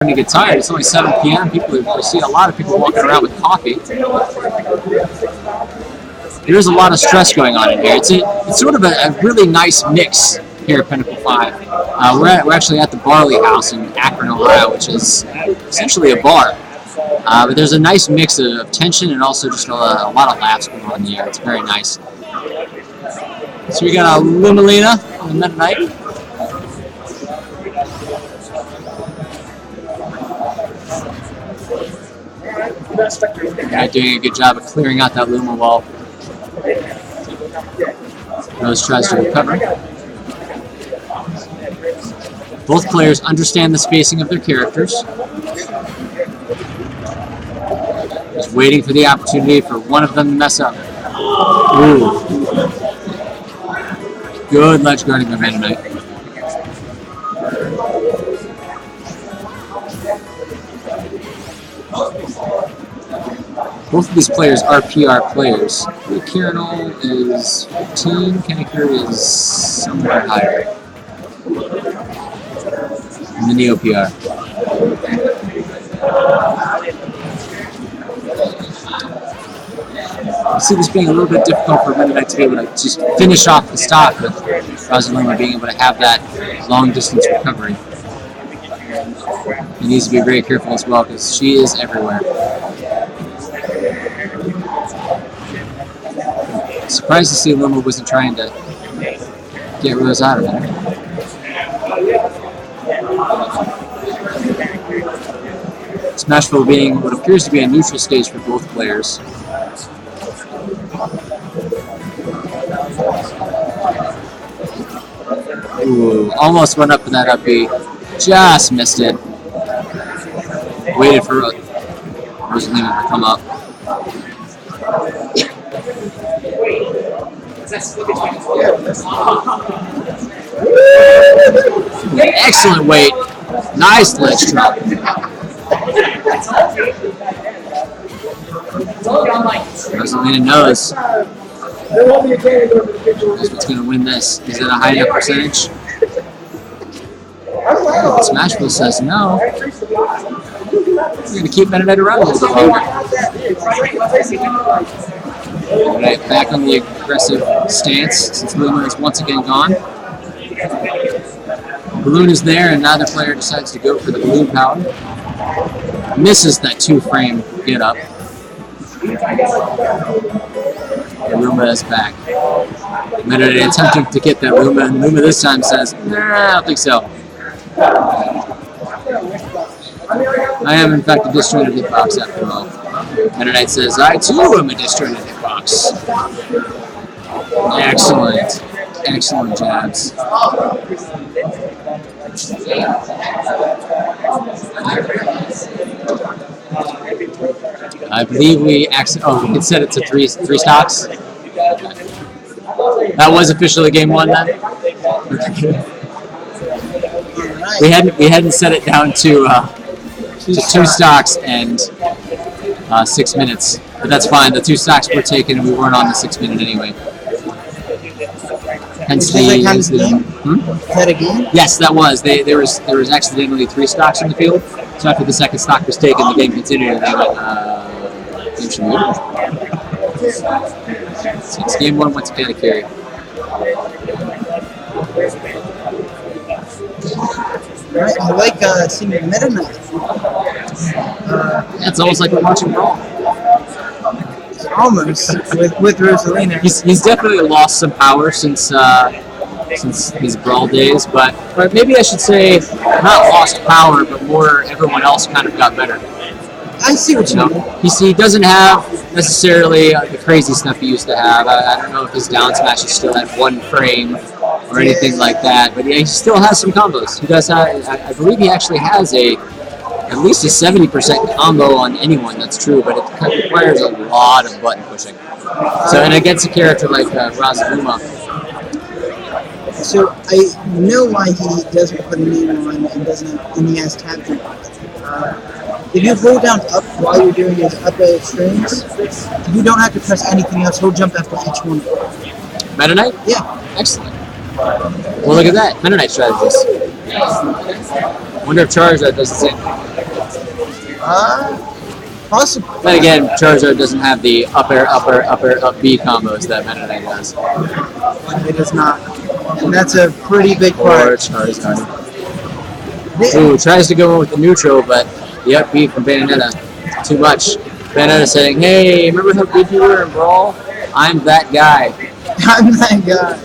to get tired. It's only 7 p.m. We see a lot of people walking around with coffee. There's a lot of stress going on in here. It's sort of a really nice mix here at Pinnacle 5. We're actually at the Barley House in Akron, Ohio, which is essentially a bar. But there's a nice mix of tension and also just a lot of laughs going on in the air. It's very nice. So we got a Rosalina on the Meta Knight. Guy doing a good job of clearing out that Luma wall. Rose tries to recover. Both players understand the spacing of their characters. Just waiting for the opportunity for one of them to mess up. Ooh. Good ledge guarding by Meta Knight. Both of these players are PR players. Karinole is 15, Katakiri is somewhere higher in the Neo PR. I see this being a little bit difficult for Meta Knight to be able to just finish off the stock with Rosalina being able to have that long distance recovery. He needs to be very careful as well because she is everywhere. Surprised to see Luma wasn't trying to get Rose out of there. Smashville being what appears to be a neutral stage for both players. Ooh, almost went up for that up B. Just missed it. Waited for Rosalina to come up. Excellent weight. Nice ledge drop. Rosalina knows what's going to win this. Is it a high enough percentage? Smashville says no. We're going to keep Meta Knight around a little bit longer. Alright, back on the aggressive stance since Luma is once again gone. Balloon is there and neither player decides to go for the balloon power. Misses that 2-frame get up. And Luma is back. Meta Knight attempting to get that Luma, and Luma this time says, nah, I don't think so. I am in fact a disjointed hitbox after all. Meta Knight says, I too am a disjointed hitbox. Excellent. Excellent jabs. I believe we actually, we can set it to three stocks. That was officially game 1 then. we hadn't set it down to 2 stocks and 6 minutes, but that's fine. The 2 stocks were taken and we weren't on the 6 minute anyway. Hence the that a game? Yes, that was. There was accidentally 3 stocks in the field. So after the second stock was taken, the game continued and they went game should be over. So it's game 1 went to Katakiri. Alright, I like seeing Meta Knight. It's almost like we're watching Brawl. Almost with Rosalina. He's definitely lost some power since his Brawl days, but maybe I should say not lost power, but more everyone else kind of got better. I see what you mean. He doesn't have necessarily the crazy stuff he used to have. I don't know if his down smash is still at 1 frame or anything like that, but he still has some combos. He does have, I believe he actually has at least a 70% combo on anyone, that's true, but it requires a lot of button pushing. So, and against a character like Rosalina. So I know why he doesn't put a name on and he has tap jump. If you hold down up while you're doing his up air strings, you don't have to press anything else. He'll jump after each one. Meta Knight? Yeah. Excellent. Well, look at that. Meta Knight strategies. Wonder if Charizard does the same thing. Possibly. But again, Charizard doesn't have the up air, up B combos that Meta Knight does. It does not. And that's a pretty big Or part. Charizard. Ooh, tries to go in with the neutral, but the up B from Bayonetta, too much. Bayonetta saying, hey, remember how good you were in Brawl? I'm that guy. I'm that guy.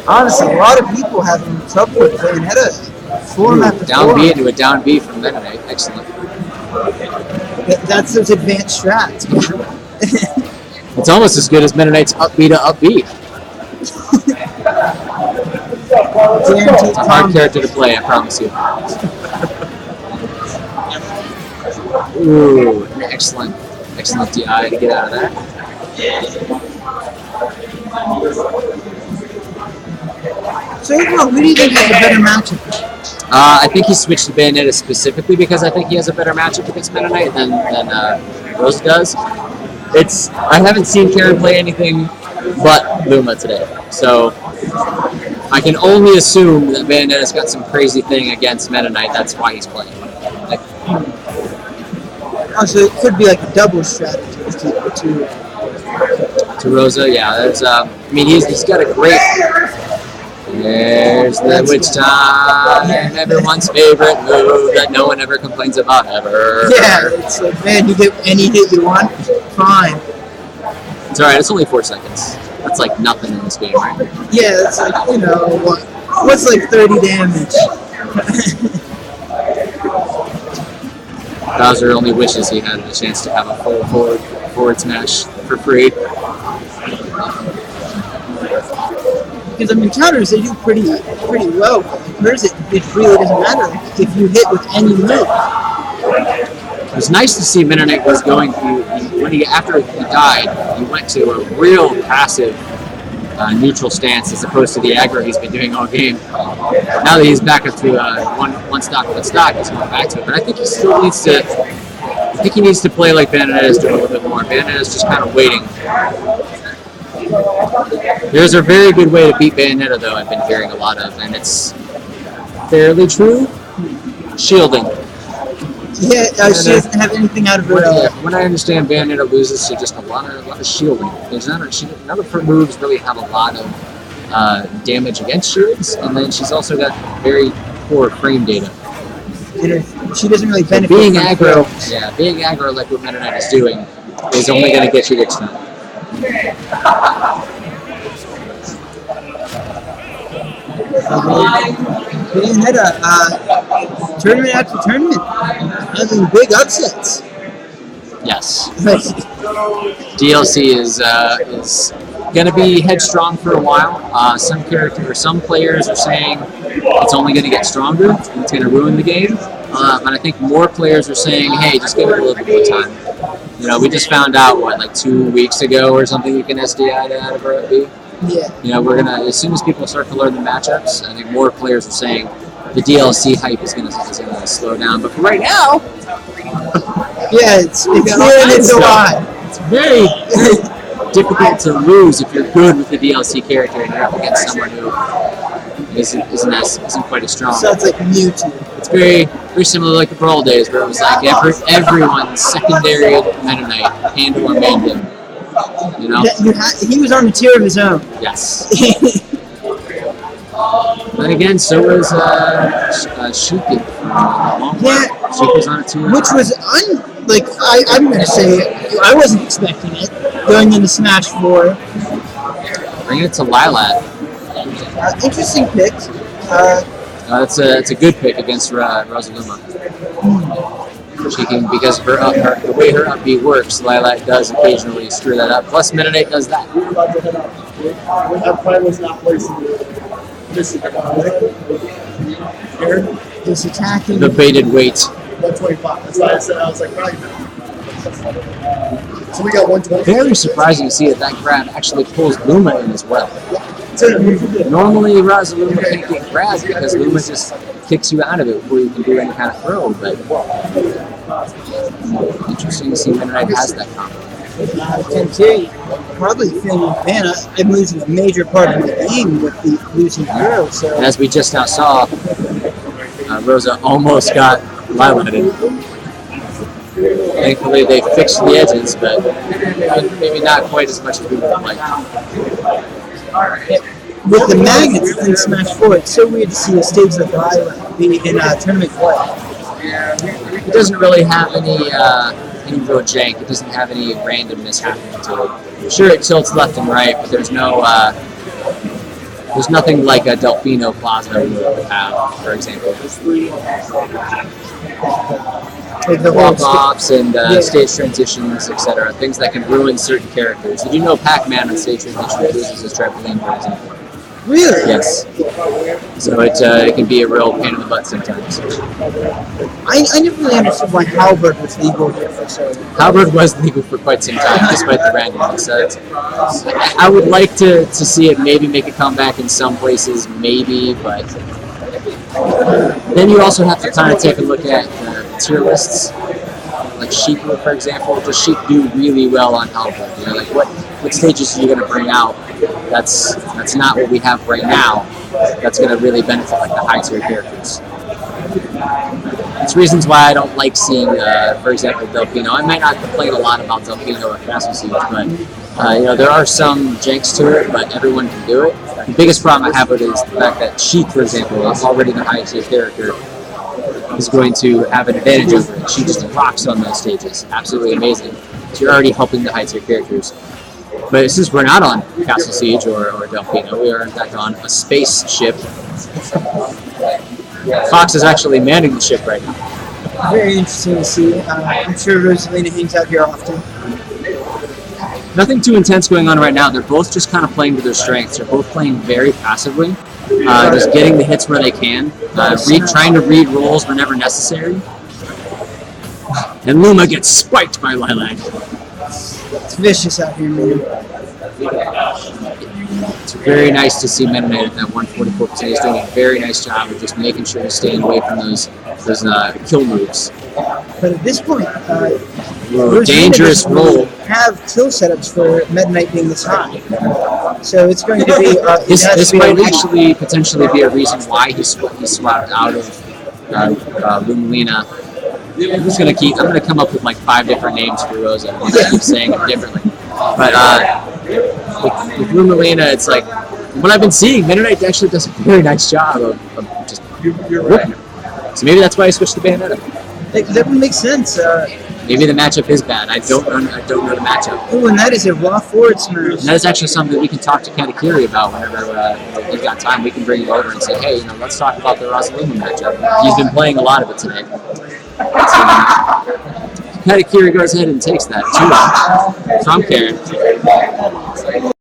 Honestly, a lot of people having trouble with Bayonetta. Form after Down form. B into a down B from Meta Knight. Excellent. That's those advanced strats. It's almost as good as Meta Knight's up B to up B. Guaranteed It's a hard combo. character to play, I promise you. Ooh, an excellent DI to get out of that. So overall, who do you think has a better matchup? I think he switched to Bayonetta specifically because I think he has a better matchup against Meta Knight than Rosa does. I haven't seen Karen play anything but Luma today, so I can only assume that Bayonetta's got some crazy thing against Meta Knight. That's why he's playing. Like, Oh, so it could be like a double strategy to Rosa, yeah. That's I mean, he's got a great. There's the witch time, everyone's favorite move that no one ever complains about ever. Yeah, it's like, man, you get any hit you want, fine. It's alright, it's only 4 seconds. That's like nothing in this game, right? Yeah, it's like, you know, what's like 30 damage? Bowser only wishes he had the chance to have a full forward smash for free. Because I mean, counters they do pretty well. Hers it really doesn't matter if you hit with any move. It was nice to see Meta Knight was going. After he died, he went to a real passive neutral stance as opposed to the aggro he's been doing all game. Now that he's back up to one stock, he's going back to it. But I think he still needs to. I think he needs to play like Bayonetta is doing a little bit more. Bayonetta is just kind of waiting. There's a very good way to beat Bayonetta, though, I've been hearing a lot of, and it's fairly true. Shielding. Yeah, she doesn't have anything out of her. When I understand Bayonetta loses to just a lot of shielding. None of her moves really have a lot of damage against shields, and then she's also got very poor frame data. And she doesn't really benefit Being from aggro, throws. being aggro like what Meta Knight is doing is only going to get you this time. Bayonetta, tournament after tournament, having big upsets. Yes. DLC is going to be headstrong for a while. Some players are saying it's only going to get stronger and it's going to ruin the game. And I think more players are saying, hey, just give it a little bit more time. You know, we just found out, like 2 weeks ago or something, you can SDI to out of RFB. Yeah. You know, as soon as people start to learn the matchups, I think more players are saying the DLC hype is going to slow down. But for right now, yeah, it's here and it's a lot. It's very, very difficult to lose if you're good with the DLC character and you're up against someone who isn't quite as strong. So it's like Mewtwo. It's very, very similar like the Brawl days where it was like everyone's secondary Meta Knight handle or main him. You know? He was on a tier of his own. Yes. But again, so was Sheik. Yeah. Sheik was on a tier. Which was I'm going to say I wasn't expecting it going into Smash 4. Bring it to Lilat. Interesting pick. That's a good pick against Rosalina. She can, because the way her up B works, Lilat does occasionally screw that up. Plus, Meta Knight does that. This attacking. The baited weight. 125. That's why I said I was like, right. So we got 120. Very surprising to see that grab actually pulls Luma in as well. Normally, Rosalina can't get grabbed because Luma just kicks you out of it before you can do any kind of throw. But interesting to see Meta Knight has that combo. Katakiri probably feeling Vanna. I'm losing a major part of the game with the losing throw. So And as we just now saw, Rosa almost got highlighted. Thankfully, they fixed the edges, but maybe not quite as much as we would have liked. With the magnets in Smash 4, it's so weird to see a stage like the Highlight be in tournament play. It doesn't really have any real jank. It doesn't have any randomness happening to it. Sure, it tilts left and right, but there's nothing like a Delfino Plaza would have, for example. Like the Walk-offs and stage transitions, etc. Things that can ruin certain characters. Did you know Pac-Man on stage transition loses his trampoline, for example? Really? Yes. So it can be a real pain in the butt sometimes. I never really understood why Halberd was legal here for so long. Halberd was legal for quite some time, despite the randomness. I would like to see it maybe make a comeback in some places, maybe, but then you also have to kind of take a look at tier lists. Like Sheik, for example, does Sheik do really well on Halberd? You know, like what stages are you going to bring out? That's not what we have right now. That's going to really benefit like the high tier characters. It's reasons why I don't like seeing, for example, Delfino. I might not complain a lot about Delfino or Castle Siege, but you know, there are some janks to it, but everyone can do it. The biggest problem I have with it is the fact that Sheik, for example, is already the highest tier character, is going to have an advantage over it. She just rocks on those stages. Absolutely amazing. So you're already helping the high tier characters. But since we're not on Castle Siege or Delfino, we are in fact on a spaceship. Fox is actually manning the ship right now. Very interesting to see. I'm sure Rosalina hangs out here often. Nothing too intense going on right now. They're both just kind of playing to their strengths. They're both playing very passively, just getting the hits where they can, trying to read rolls whenever necessary. And Luma gets spiked by Lilac. It's vicious out here, man. It's very nice to see Mennonite at that 144%. He's doing a very nice job of just making sure he's staying away from those kill moves. But at this point, dangerous roll. Have kill setups for Meta Knight being this high. So it's going to be... this might actually potentially be a reason why he swapped out of Rosalina. I'm gonna come up with like 5 different names for Rosa. I'm saying it differently. But with Rosalina, it's like, what I've been seeing, Mennonite actually does a very nice job of just whipping him. So maybe that's why I switched to Bayonetta. That would make sense. Maybe the matchup is bad. I don't know the matchup. Oh, and that is a raw forward smash. That is actually something that we can talk to Katakiri about whenever we've got time. We can bring him over and say, hey, let's talk about the Rosalina matchup. He's been playing a lot of it today. So, Katakiri goes ahead and takes that too from Karen.